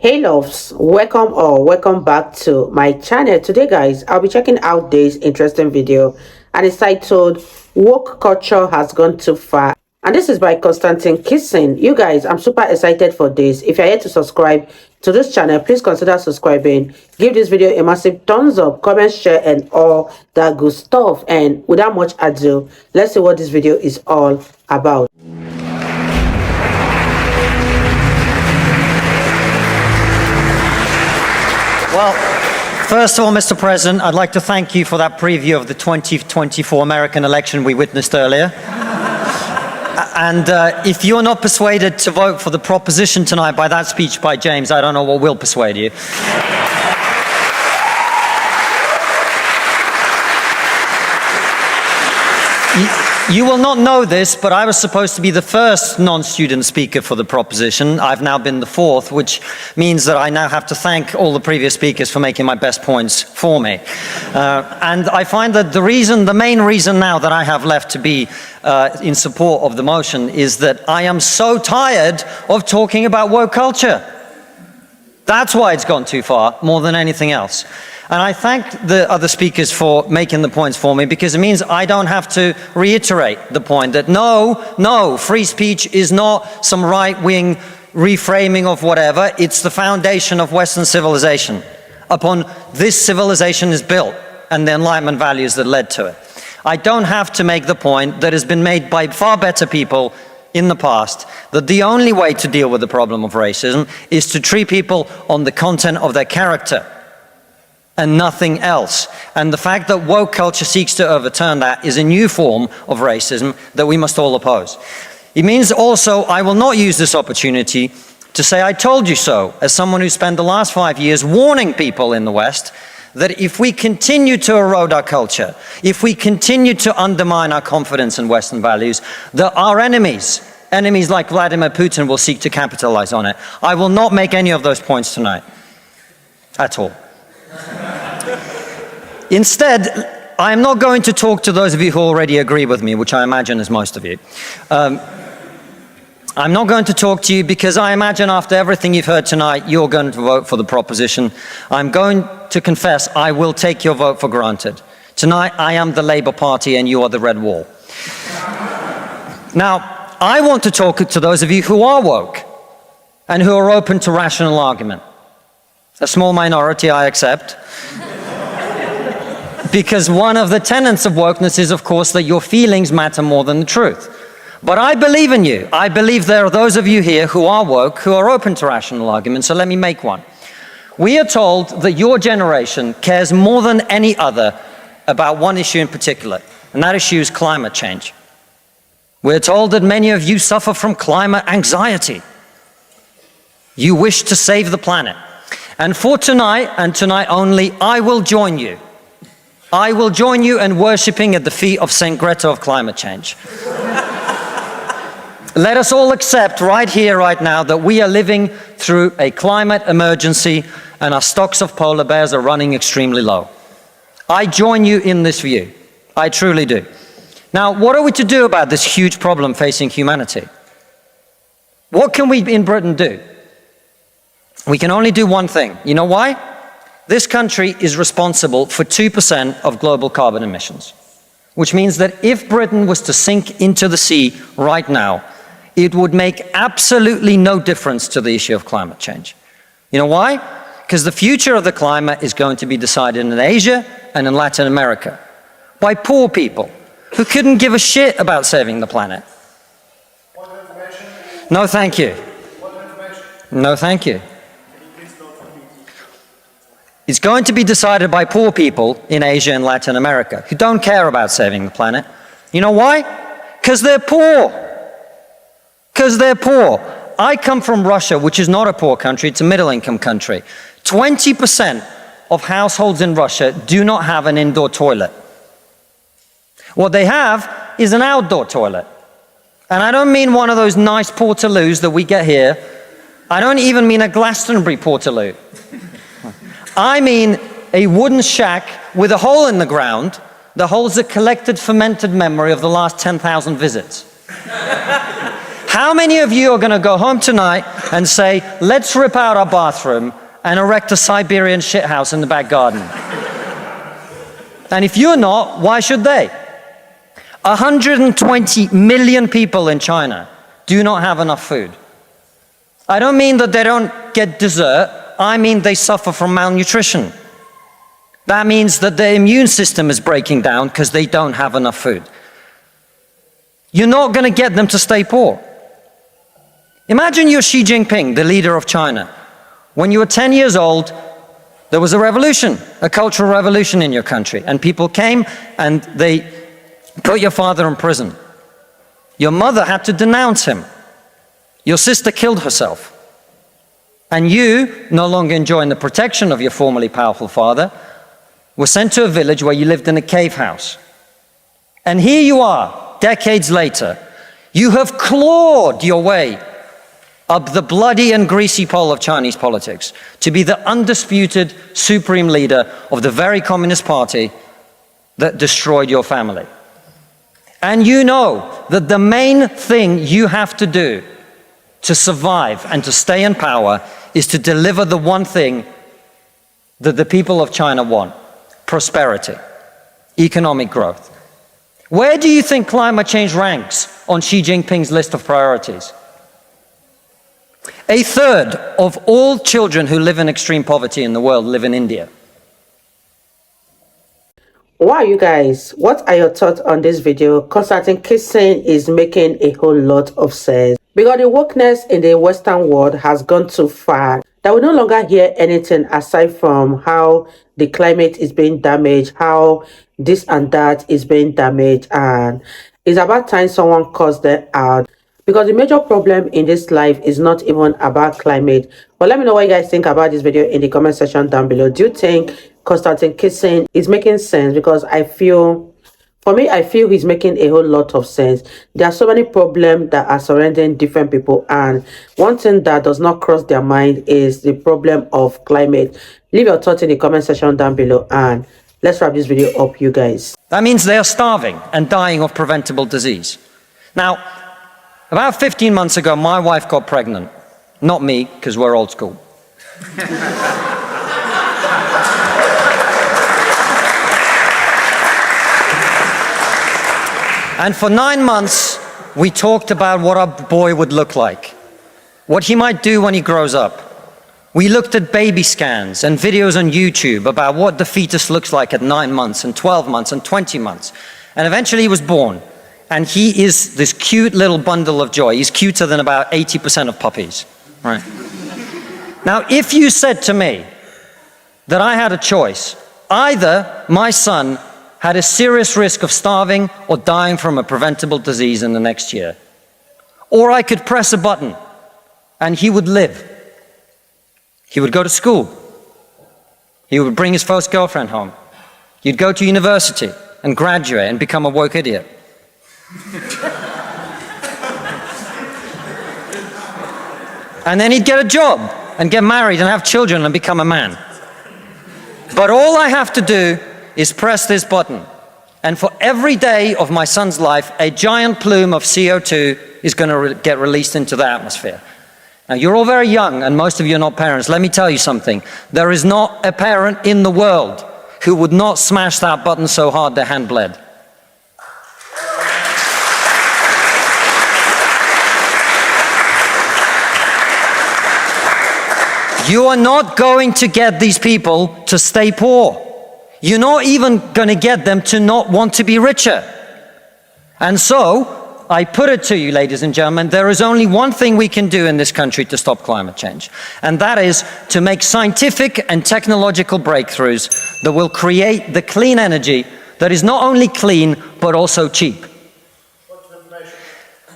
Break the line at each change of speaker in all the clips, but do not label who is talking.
Hey loves, welcome or welcome back to my channel. Today guys, I'll be checking out this interesting video and it's titled Woke Culture Has Gone Too Far. And this is by Konstantin Kisin. You guys, I'm super excited for this. If you're yet to subscribe to this channel, please consider subscribing. Give this video a massive thumbs up, comment, share and all that good stuff. And without much ado, let's see what this video is all about.
Well, first of all, Mr. President, I'd like to thank you for that preview of the 2024 American election we witnessed earlier. And if you're not persuaded to vote for the proposition tonight by that speech by James, I don't know what will persuade you. You will not know this, but I was supposed to be the first non-student speaker for the proposition. I've now been the fourth, which means that I now have to thank all the previous speakers for making my best points for me. And I find that the main reason now that I have left to be in support of the motion is that I am so tired of talking about woke culture. That's why it's gone too far, more than anything else. And I thank the other speakers for making the points for me, because it means I don't have to reiterate the point that no, free speech is not some right-wing reframing of whatever. It's the foundation of Western civilization. Upon this civilization is built and the Enlightenment values that led to it. I don't have to make the point that has been made by far better people in the past, that the only way to deal with the problem of racism is to treat people on the content of their character and nothing else. And the fact that woke culture seeks to overturn that is a new form of racism that we must all oppose. It means also I will not use this opportunity to say I told you so, as someone who spent the last 5 years warning people in the West that if we continue to erode our culture, if we continue to undermine our confidence in Western values, that our enemies like Vladimir Putin will seek to capitalize on it. I will not make any of those points tonight, at all. Instead, I am not going to talk to those of you who already agree with me, which I imagine is most of you. I'm not going to talk to you because I imagine after everything you've heard tonight, you're going to vote for the proposition. I'm going to confess I will take your vote for granted. Tonight, I am the Labour Party and you are the Red Wall. Now, I want to talk to those of you who are woke and who are open to rational argument. A small minority, I accept. Because one of the tenets of wokeness is, of course, that your feelings matter more than the truth. But I believe in you. I believe there are those of you here who are woke, who are open to rational argument, so let me make one. We are told that your generation cares more than any other about one issue in particular, and that issue is climate change. We're told that many of you suffer from climate anxiety. You wish to save the planet. And for tonight, and tonight only, I will join you. I will join you in worshipping at the feet of Saint Greta of climate change. Let us all accept right here, right now, that we are living through a climate emergency and our stocks of polar bears are running extremely low. I join you in this view. I truly do. Now, what are we to do about this huge problem facing humanity? What can we in Britain do? We can only do one thing. You know why? This country is responsible for 2% of global carbon emissions, which means that if Britain was to sink into the sea right now, it would make absolutely no difference to the issue of climate change. You know why? Because the future of the climate is going to be decided in Asia and in Latin America by poor people who couldn't give a shit about saving the planet. No, thank you. No, thank you. It's going to be decided by poor people in Asia and Latin America who don't care about saving the planet. You know why? Because they're poor. Because they're poor. I come from Russia, which is not a poor country, it's a middle-income country. 20% of households in Russia do not have an indoor toilet. What they have is an outdoor toilet. And I don't mean one of those nice portaloos that we get here. I don't even mean a Glastonbury portaloo. I mean a wooden shack with a hole in the ground that holds a collected fermented memory of the last 10,000 visits. How many of you are going to go home tonight and say, let's rip out our bathroom and erect a Siberian shithouse in the back garden? And if you're not, why should they? 120 million people in China do not have enough food. I don't mean that they don't get dessert. I mean they suffer from malnutrition. That means that their immune system is breaking down because they don't have enough food. You're not going to get them to stay poor. Imagine you're Xi Jinping, the leader of China. When you were 10 years old, there was a revolution, a cultural revolution in your country, and people came and they put your father in prison. Your mother had to denounce him. Your sister killed herself. And you, no longer enjoying the protection of your formerly powerful father, were sent to a village where you lived in a cave house. And here you are, decades later. You have clawed your way up the bloody and greasy pole of Chinese politics to be the undisputed supreme leader of the very Communist Party that destroyed your family. And you know that the main thing you have to do to survive and to stay in power is to deliver the one thing that the people of China want: prosperity, economic growth. Where do you think climate change ranks on Xi Jinping's list of priorities? A third of all children who live in extreme poverty in the world live in India.
Wow, you guys, what are your thoughts on this video? Konstantin Kisin is making a whole lot of sense because the wokeness in the Western world has gone too far that we no longer hear anything aside from how the climate is being damaged, how this and that is being damaged, and it's about time someone calls them out. Because the major problem in this life is not even about climate. But let me know what you guys think about this video in the comment section down below. Do you think Konstantin Kisin is making sense? Because for me, I feel he's making a whole lot of sense. There are so many problems that are surrounding different people. And one thing that does not cross their mind is the problem of climate. Leave your thoughts in the comment section down below. And let's wrap this video up, you guys.
That means they are starving and dying of preventable disease. Now, about 15 months ago, my wife got pregnant. Not me, because we're old school. And for 9 months, we talked about what our boy would look like, what he might do when he grows up. We looked at baby scans and videos on YouTube about what the fetus looks like at 9 months and 12 months and 20 months. And eventually he was born. And he is this cute little bundle of joy. He's cuter than about 80% of puppies, right? Now, if you said to me that I had a choice, either my son had a serious risk of starving or dying from a preventable disease in the next year, or I could press a button and he would live. He would go to school. He would bring his first girlfriend home. He'd go to university and graduate and become a woke idiot. And then he'd get a job and get married and have children and become a man. But all I have to do is press this button, and for every day of my son's life, a giant plume of CO2 is going to get released into the atmosphere. Now, you're all very young, and most of you are not parents. Let me tell you something. There is not a parent in the world who would not smash that button so hard their hand bled. You are not going to get these people to stay poor. You're not even going to get them to not want to be richer. And so, I put it to you, ladies and gentlemen, there is only one thing we can do in this country to stop climate change. And that is to make scientific and technological breakthroughs that will create the clean energy that is not only clean, but also cheap.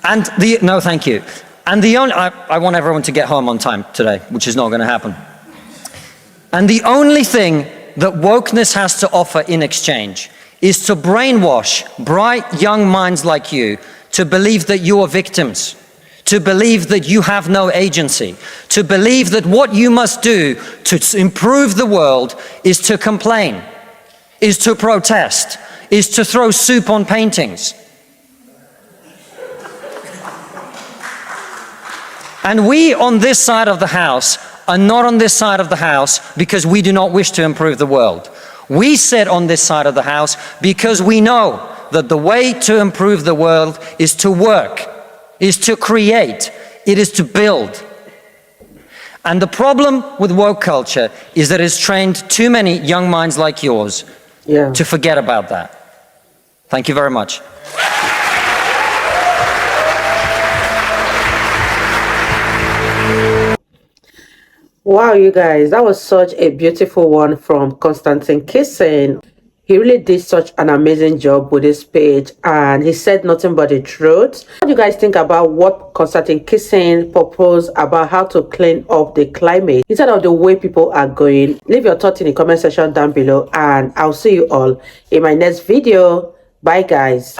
And no, thank you. And I want everyone to get home on time today, which is not going to happen. And the only thing that wokeness has to offer in exchange is to brainwash bright young minds like you to believe that you are victims, to believe that you have no agency, to believe that what you must do to improve the world is to complain, is to protest, is to throw soup on paintings. And we on this side of the house are not on this side of the house because we do not wish to improve the world. We sit on this side of the house because we know that the way to improve the world is to work, is to create, it is to build. And the problem with woke culture is that it's trained too many young minds like yours to forget about that. Thank you very much.
Wow, you guys, that was such a beautiful one from Konstantin Kisin. He really did such an amazing job with this page, and he said nothing but the truth. What do you guys think about what Konstantin Kisin proposed about how to clean up the climate instead of the way people are going? Leave your thoughts in the comment section down below, and I'll see you all in my next video. Bye, guys.